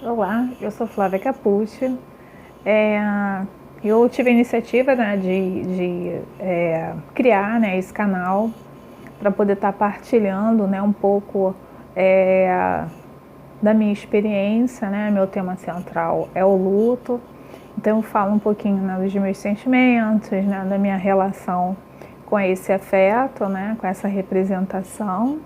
Olá, eu sou Flávia Capucci. Eu tive a iniciativa, né, de criar, né, esse canal para poder estar partilhando, né, um pouco da minha experiência, né. Meu tema central é o luto, então eu falo um pouquinho, né, dos meus sentimentos, né, da minha relação com esse afeto, né, com essa representação,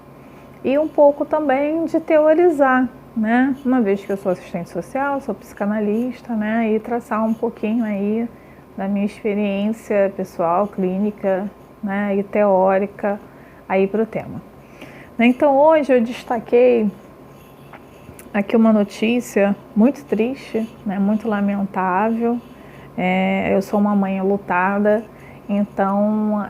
e um pouco também de teorizar, né? Uma vez que eu sou assistente social, sou psicanalista, né? E traçar um pouquinho aí da minha experiência pessoal, clínica, né? E teórica aí para o tema. Então hoje eu destaquei aqui uma notícia muito triste, né? Muito lamentável. Eu sou uma mãe enlutada, então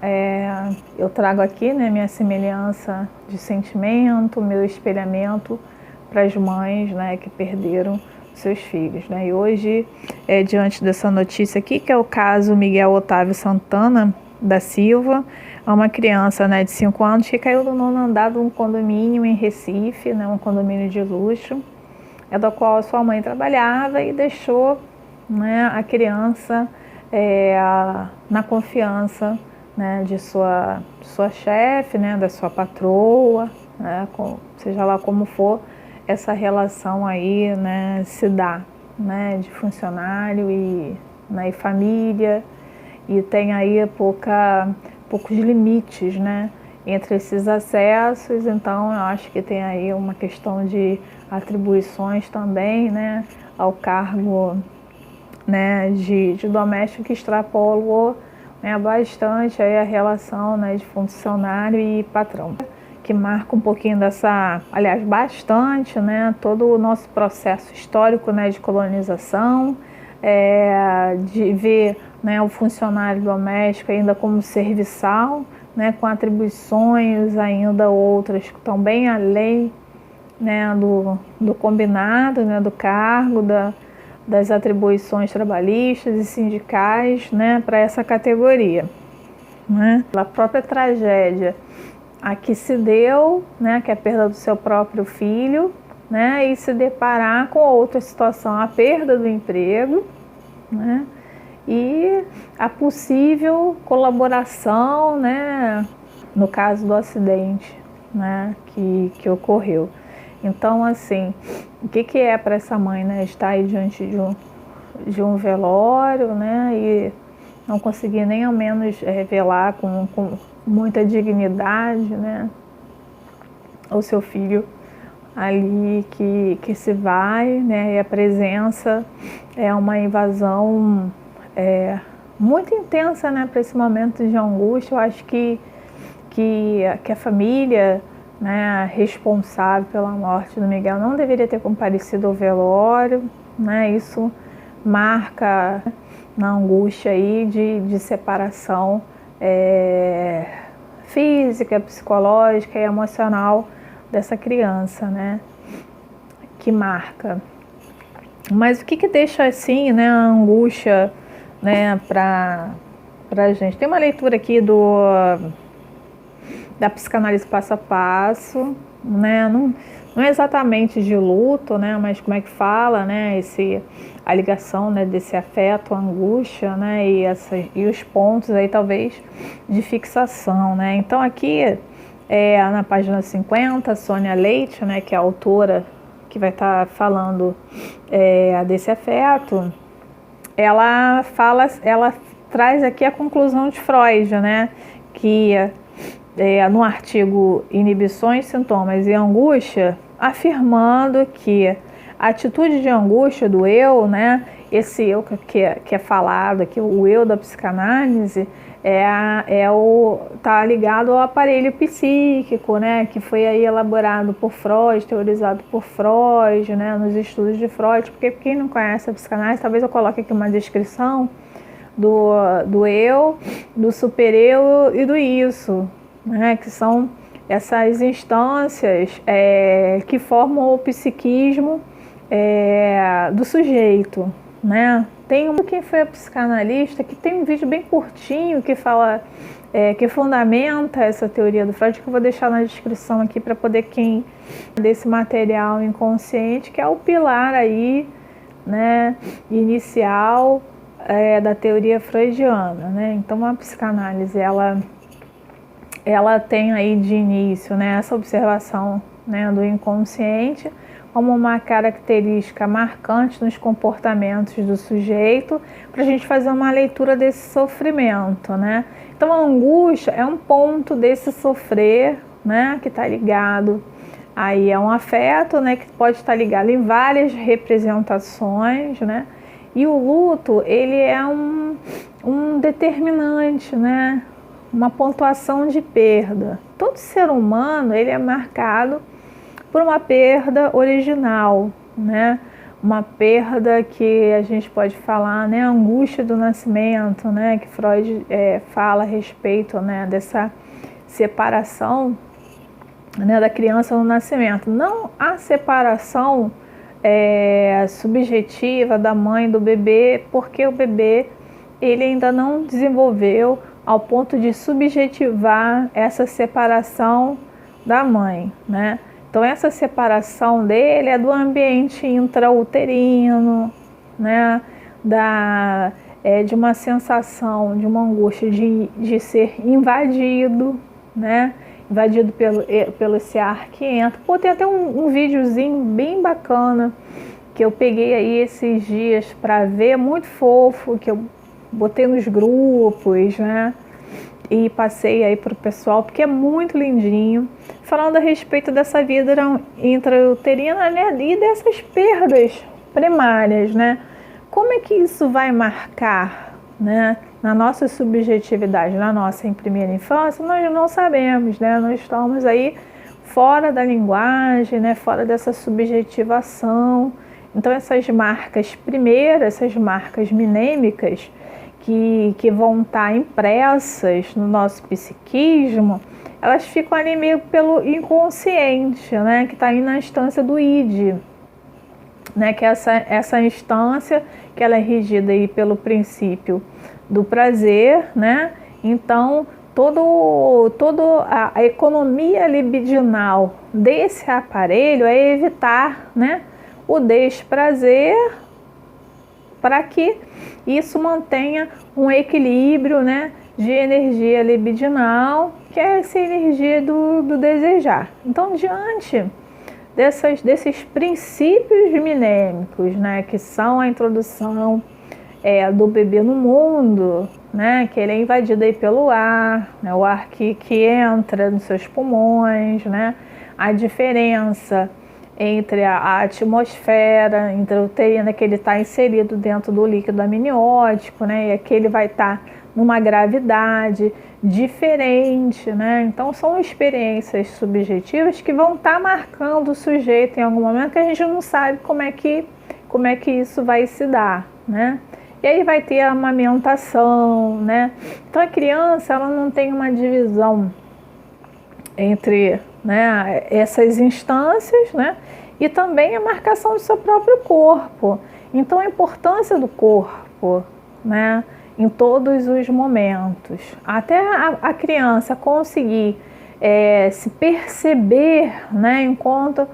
eu trago aqui, né, minha semelhança de sentimento, meu espelhamento para as mães, né, que perderam seus filhos, né? E hoje, diante dessa notícia aqui, que é o caso Miguel Otávio Santana da Silva, é uma criança, né, de 5 anos que caiu do 9º andar de um condomínio em Recife, né, um condomínio de luxo, da qual a sua mãe trabalhava e deixou, né, a criança na confiança, né, de sua chefe, né, da sua patroa, né, seja lá como for essa relação aí, né, se dá, né, de funcionário e família, e tem aí poucos limites, né, entre esses acessos. Então eu acho que tem aí uma questão de atribuições também, né, ao cargo, né, de doméstico, que extrapolou, né, bastante aí a relação, né, de funcionário e patrão, que marca um pouquinho dessa, aliás, bastante, né, todo o nosso processo histórico, né, de colonização, de ver, né, o funcionário doméstico ainda como serviçal, né, com atribuições ainda outras que estão bem além, né, do combinado, né, do cargo, das atribuições trabalhistas e sindicais, né, para essa categoria, né. A própria tragédia a que se deu, né, que é a perda do seu próprio filho, né, e se deparar com outra situação, a perda do emprego, né, e a possível colaboração, né, no caso do acidente, né, que ocorreu. Então, assim, o que é para essa mãe, né, estar aí diante de um velório, né, e não conseguir nem ao menos velar com muita dignidade, né, o seu filho ali que se vai, né, e a presença é uma invasão muito intensa, né, para esse momento de angústia. Eu acho que a família, né, responsável pela morte do Miguel não deveria ter comparecido ao velório, né, isso marca na angústia aí de separação física, psicológica e emocional dessa criança, né, que marca. Mas o que deixa assim, né, a angústia, né, para a gente? Tem uma leitura aqui da psicanálise passo a passo, né, não é exatamente de luto, né, mas como é que fala, né, a ligação, né, desse afeto, a angústia, né, e os pontos aí talvez de fixação, né. Então aqui na página 50, Sônia Leite, né, que é a autora que vai estar falando desse afeto, ela traz aqui a conclusão de Freud, né, que no artigo Inibições, Sintomas e Angústia, afirmando que a atitude de angústia do eu, né, esse eu que é falado aqui, o eu da psicanálise, tá ligado ao aparelho psíquico, né, que foi aí elaborado por Freud, teorizado por Freud, né, nos estudos de Freud. Porque quem não conhece a psicanálise, talvez eu coloque aqui uma descrição do eu, do supereu e do isso, né, que são essas instâncias que formam o psiquismo do sujeito, né. Tem quem foi a psicanalista, que tem um vídeo bem curtinho que fala que fundamenta essa teoria do Freud, que eu vou deixar na descrição aqui para poder quem desse material inconsciente, que é o pilar aí, né, inicial da teoria freudiana, né? Então a psicanálise ela tem aí de início, né, essa observação, né, do inconsciente como uma característica marcante nos comportamentos do sujeito, para a gente fazer uma leitura desse sofrimento, né? Então a angústia é um ponto desse sofrer, né, que está ligado aí a um afeto, né, que pode estar ligado em várias representações, né? E o luto, ele é um determinante, né? Uma pontuação de perda. Todo ser humano, ele é marcado por uma perda original, né? Uma perda que a gente pode falar, né? A angústia do nascimento, né? Que Freud fala a respeito, né? Dessa separação, né? Da criança no nascimento. Não a separação subjetiva da mãe do bebê, porque o bebê ele ainda não desenvolveu ao ponto de subjetivar essa separação da mãe, né? Então essa separação dele é do ambiente intrauterino, né? De uma sensação, de uma angústia de ser invadido, né? Invadido pelo esse ar que entra. Pô, tem até um videozinho bem bacana que eu peguei aí esses dias para ver, muito fofo, que eu botei nos grupos, né? E passei aí para o pessoal, porque é muito lindinho, falando a respeito dessa vida intrauterina, né? E dessas perdas primárias, né? Como é que isso vai marcar, né? Na nossa subjetividade, na nossa em primeira infância, nós não sabemos, né? Nós estamos aí fora da linguagem, né? Fora dessa subjetivação. Então essas marcas primeiras, essas marcas minêmicas, que vão estar impressas no nosso psiquismo, elas ficam ali meio pelo inconsciente, né? Que está aí na instância do id, né? Que é essa instância que ela é regida aí pelo princípio do prazer, né? Então, toda a economia libidinal desse aparelho é evitar, né, o desprazer, para que isso mantenha um equilíbrio, né, de energia libidinal, que é essa energia do desejar. Então, diante desses princípios minêmicos, né, que são a introdução do bebê no mundo, né, que ele é invadido aí pelo ar, né, o ar que entra nos seus pulmões, né, a diferença entre a atmosfera intrauterina, que ele está inserido dentro do líquido amniótico, né, e aqui ele vai estar numa gravidade diferente, né? Então são experiências subjetivas que vão estar marcando o sujeito em algum momento, que a gente não sabe como é que isso vai se dar, né? E aí vai ter a amamentação, né? Então a criança, ela não tem uma divisão entre, né, essas instâncias, né? E também a marcação do seu próprio corpo. Então a importância do corpo, né, em todos os momentos. Até a criança conseguir se perceber, né, enquanto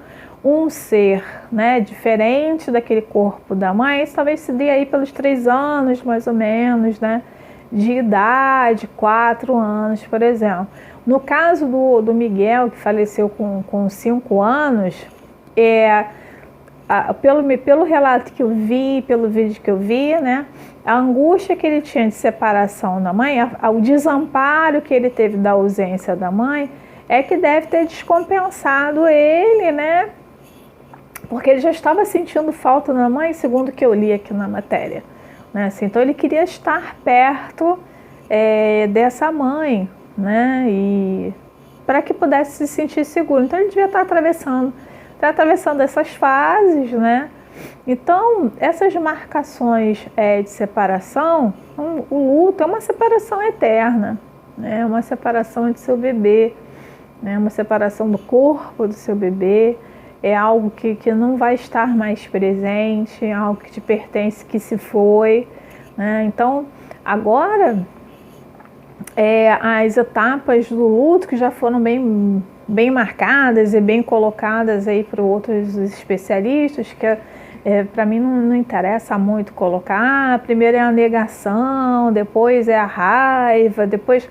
um ser, né, diferente daquele corpo da mãe. Isso talvez se dê aí pelos 3 anos, mais ou menos, né, de idade, 4 anos, por exemplo. No caso do Miguel, que faleceu com 5 anos, pelo relato que eu vi, pelo vídeo que eu vi, né, a angústia que ele tinha de separação da mãe, o desamparo que ele teve da ausência da mãe, é que deve ter descompensado ele, né, porque ele já estava sentindo falta da mãe, segundo o que eu li aqui na matéria, né, assim, então ele queria estar perto dessa mãe, né, e para que pudesse se sentir seguro. Então ele devia estar atravessando essas fases, né? Então, essas marcações de separação, o luto é uma separação eterna, né? É uma separação de seu bebê, né? Uma separação do corpo do seu bebê, é algo que não vai estar mais presente, é algo que te pertence, que se foi, né? Então, agora, as etapas do luto que já foram bem marcadas e bem colocadas aí para outros especialistas, que para mim não interessa muito colocar. Primeiro é a negação, depois é a raiva, depois...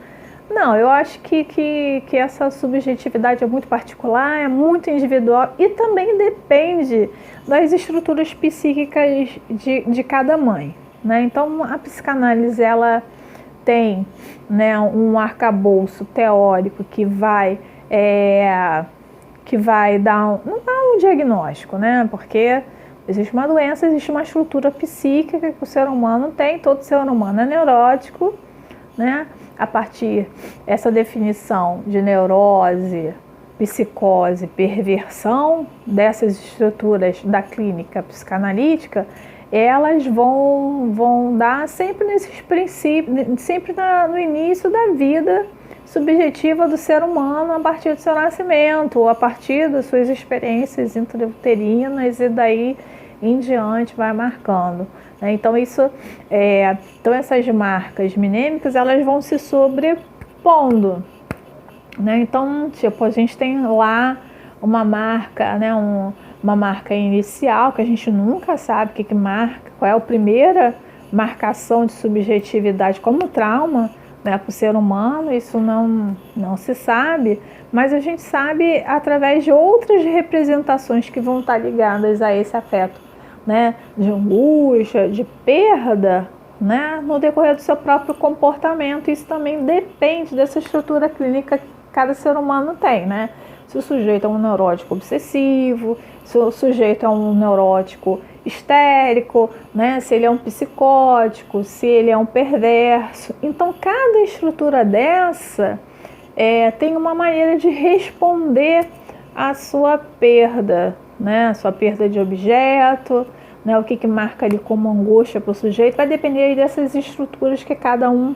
Não, eu acho que essa subjetividade é muito particular, é muito individual e também depende das estruturas psíquicas de cada mãe, né? Então, a psicanálise, ela tem, né, um arcabouço teórico que vai dar, não dá um diagnóstico, né? Porque existe uma doença, existe uma estrutura psíquica que o ser humano tem, todo ser humano é neurótico, né? A partir dessa definição de neurose, psicose, perversão dessas estruturas da clínica psicanalítica, elas vão dar sempre nesses princípios, sempre no início da vida subjetiva do ser humano, a partir do seu nascimento, ou a partir das suas experiências intrauterinas, e daí em diante vai marcando. Então então essas marcas minêmicas, elas vão se sobrepondo, né? Então, tipo, a gente tem lá uma marca, né? Uma marca inicial que a gente nunca sabe o que marca, qual é a primeira marcação de subjetividade como trauma, né, para o ser humano. Isso não se sabe, mas a gente sabe através de outras representações que vão estar ligadas a esse afeto, né, de angústia, de perda, né, no decorrer do seu próprio comportamento. Isso também depende dessa estrutura clínica que cada ser humano tem, né? Se o sujeito é um neurótico obsessivo, se o sujeito é um neurótico histérico, né? Se ele é um psicótico, se ele é um perverso. Então, cada estrutura dessa tem uma maneira de responder à sua perda, né? A sua perda de objeto, né? O que marca ali como angústia para o sujeito, vai depender aí dessas estruturas que cada um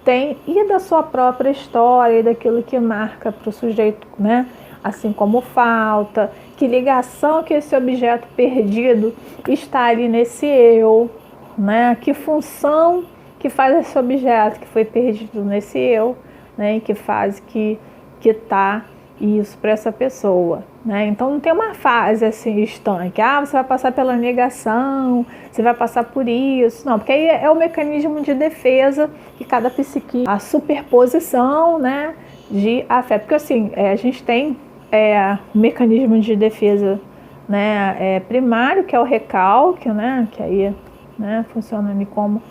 tem e da sua própria história e daquilo que marca para o sujeito, né? Assim como falta, que ligação que esse objeto perdido está ali nesse eu, né? Que função que faz esse objeto que foi perdido nesse eu, né? E que faz que tá isso para essa pessoa, né? Então não tem uma fase assim estanque, você vai passar pela negação, você vai passar por isso, não, porque aí é o mecanismo de defesa que cada psiquista, a superposição, né, de afeto, porque assim, a gente tem um mecanismo de defesa, né, primário, que é o recalque, né, que aí, né, funciona ali como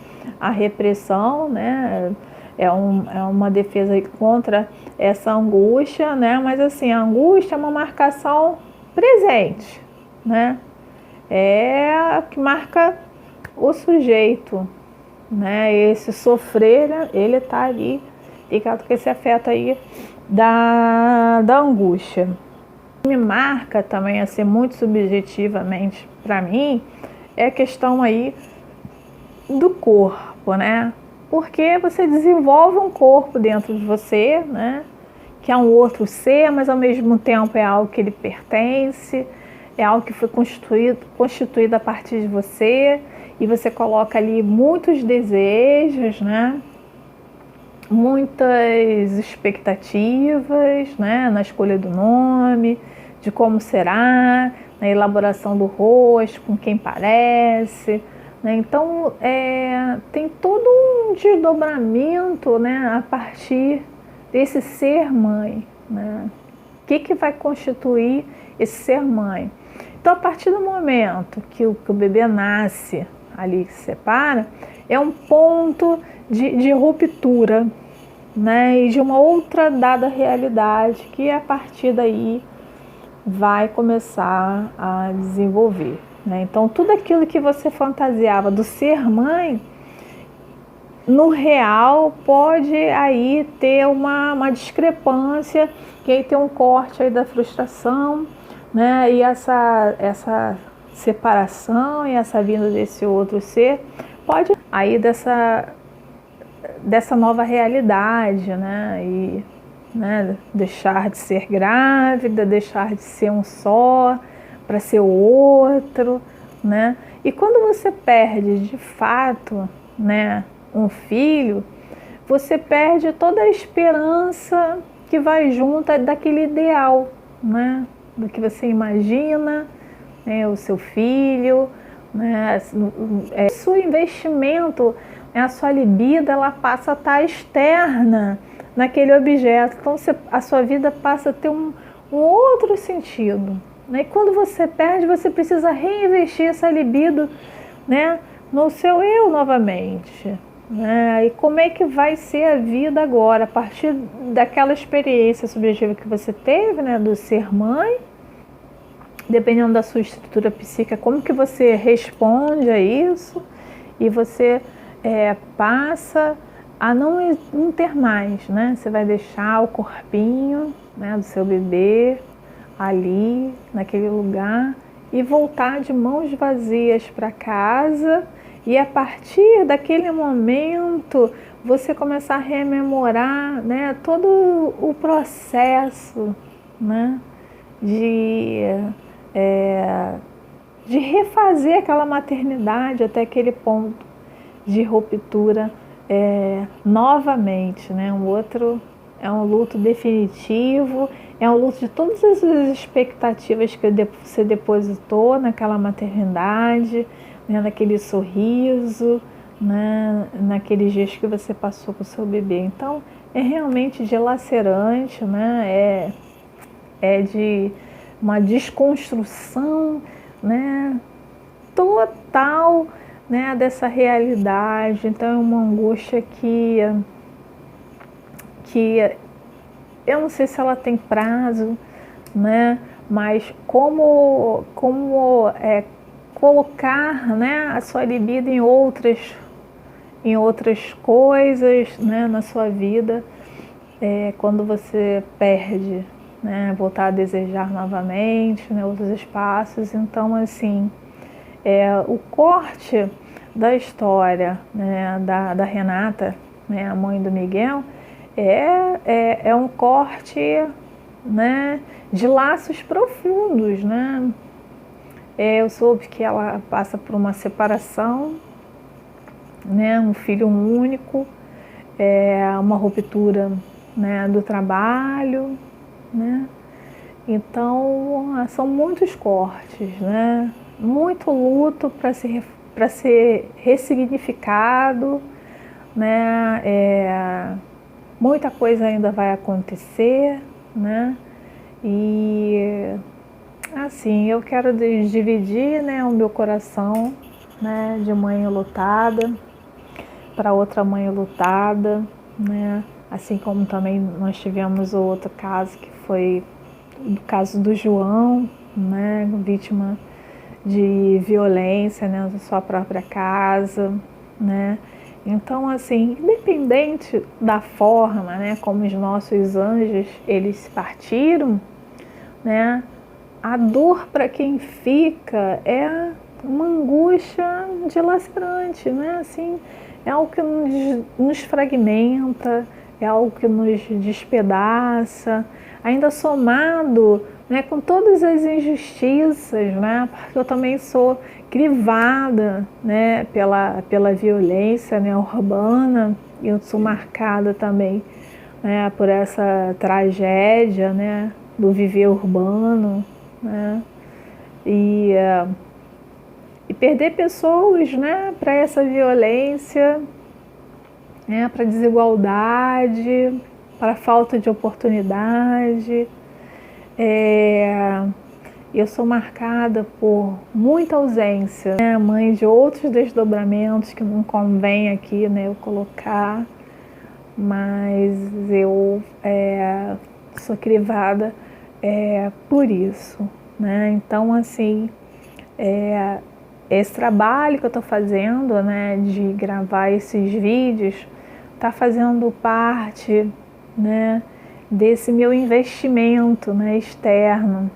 a repressão, né, é uma defesa contra essa angústia, né? Mas assim, a angústia é uma marcação presente, né? É que marca o sujeito, né? Esse sofrer, ele tá ali ligado com esse afeto aí da angústia. Me marca também, assim, muito subjetivamente para mim, é a questão aí do corpo, né? Porque você desenvolve um corpo dentro de você, né? Que é um outro ser, mas ao mesmo tempo é algo que ele pertence, é algo que foi constituído a partir de você, e você coloca ali muitos desejos, né? Muitas expectativas, né? Na escolha do nome, de como será, na elaboração do rosto, com quem parece. Então, tem todo um desdobramento, né, a partir desse ser mãe, né? O que vai constituir esse ser mãe? Então, a partir do momento que o bebê nasce, ali se separa, é um ponto de ruptura, né, e de uma outra dada realidade que a partir daí vai começar a desenvolver. Então, tudo aquilo que você fantasiava do ser mãe, no real pode aí ter uma discrepância, que aí tem um corte aí da frustração, né? E essa separação e essa vinda desse outro ser pode aí dessa nova realidade, né? E, né, deixar de ser grávida, deixar de ser um só para ser o outro, né? E quando você perde de fato, né, um filho, você perde toda a esperança que vai junto daquele ideal, né? Do que você imagina, né? O seu filho, né? Seu investimento, né? A sua libido, ela passa a estar externa naquele objeto. Então a sua vida passa a ter um outro sentido, né? E quando você perde, você precisa reinvestir essa libido, né? No seu eu novamente. E como é que vai ser a vida agora, a partir daquela experiência subjetiva que você teve, né, do ser mãe, dependendo da sua estrutura psíquica, como que você responde a isso, e você passa a não ter mais, né? Você vai deixar o corpinho, né, do seu bebê ali, naquele lugar, e voltar de mãos vazias para casa. E a partir daquele momento, você começar a rememorar, né, todo o processo, né, de refazer aquela maternidade até aquele ponto de ruptura novamente, né? É um luto definitivo, é um luto de todas as expectativas que você depositou naquela maternidade, né, naquele sorriso, né, naqueles dias que você passou com o seu bebê. Então, é realmente dilacerante, né, é de uma desconstrução, né, total, né, dessa realidade. Então, é uma angústia que eu não sei se ela tem prazo, né, mas como colocar, né, a sua libido em outras coisas, né, na sua vida, quando você perde, né, voltar a desejar novamente, né, outros espaços. Então, assim, o corte da história, né, da Renata, né, a mãe do Miguel, é um corte, né, de laços profundos, né? Eu soube que ela passa por uma separação, né, um filho único, uma ruptura, né, do trabalho, né? Então, são muitos cortes, né? Muito luto para ser ressignificado, né? Muita coisa ainda vai acontecer, né? E assim, eu quero dividir, né, o meu coração, né, de mãe enlutada para outra mãe enlutada, né? Assim como também nós tivemos o outro caso, que foi o caso do João, né, vítima de violência, né, na sua própria casa, né? Então, assim, independente da forma, né, como os nossos anjos, eles partiram, né, a dor para quem fica é uma angústia dilacerante, né? Assim, é algo que nos fragmenta, é algo que nos despedaça, ainda somado, né, com todas as injustiças, né? Porque eu também sou crivada, né, pela violência, né, urbana, e eu sou marcada também, né, por essa tragédia, né, do viver urbano, né? E perder pessoas, né, para essa violência, né, para desigualdade, para falta de oportunidade. Eu sou marcada por muita ausência, né, mãe de outros desdobramentos que não convém aqui, né, eu colocar, mas eu sou crivada por isso, né? Então, assim, esse trabalho que eu estou fazendo, né, de gravar esses vídeos, está fazendo parte, né, desse meu investimento, né, externo,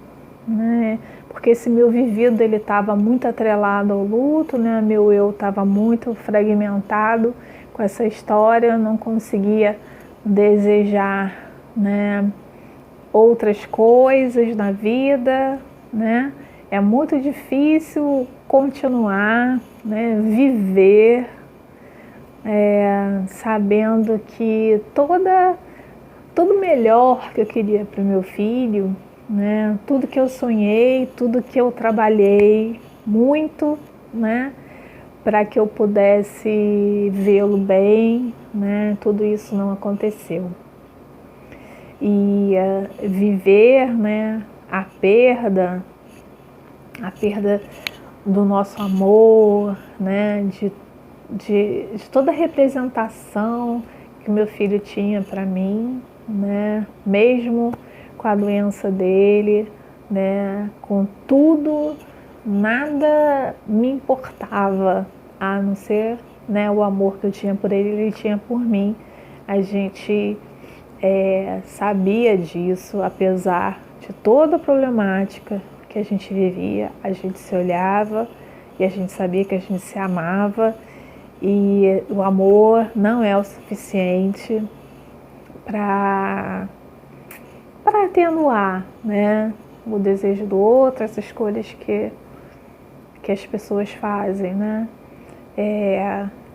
né? Porque esse meu vivido, ele estava muito atrelado ao luto, né? Meu eu estava muito fragmentado com essa história, eu não conseguia desejar, né, outras coisas na vida, né? É muito difícil continuar, né, viver, sabendo que tudo melhor que eu queria para o meu filho, né? Tudo que eu sonhei, tudo que eu trabalhei muito, né? Para que eu pudesse vê-lo bem, né? Tudo isso não aconteceu. E viver, né? A perda do nosso amor, né? De toda a representação que meu filho tinha para mim, né? Mesmo com a doença dele, né? Com tudo, nada me importava a não ser, né, o amor que eu tinha por ele, ele tinha por mim. A gente sabia disso, apesar de toda a problemática que a gente vivia, a gente se olhava e a gente sabia que a gente se amava. E o amor não é o suficiente para atenuar, né, o desejo do outro, as escolhas que as pessoas fazem, né?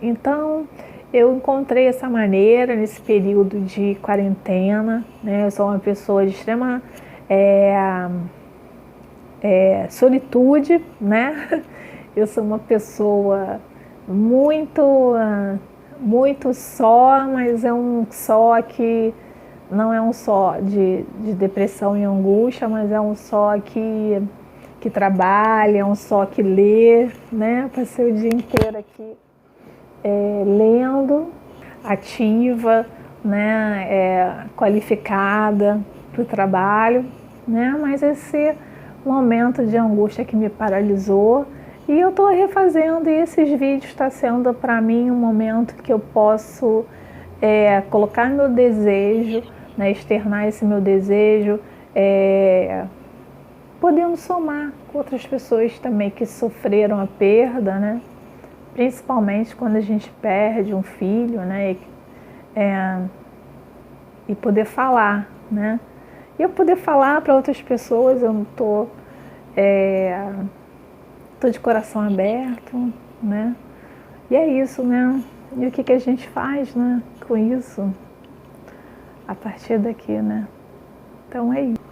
Então, eu encontrei essa maneira nesse período de quarentena, né? Eu sou uma pessoa de extrema solitude, né? Eu sou uma pessoa muito só, mas é um só que não é um só de depressão e angústia, mas é um só que trabalha, é um só que lê, né? Passei o dia inteiro aqui lendo, ativa, né? Qualificada para o trabalho, né? Mas esse momento de angústia que me paralisou, e eu estou refazendo, e esses vídeos está sendo para mim um momento que eu posso colocar meu desejo, né, externar esse meu desejo, podendo somar com outras pessoas também que sofreram a perda, né? Principalmente quando a gente perde um filho, né? E poder falar, né? E eu poder falar para outras pessoas, eu não estou tô de coração aberto, né? E é isso, né? E o que a gente faz, né, com isso a partir daqui, né? Então é isso.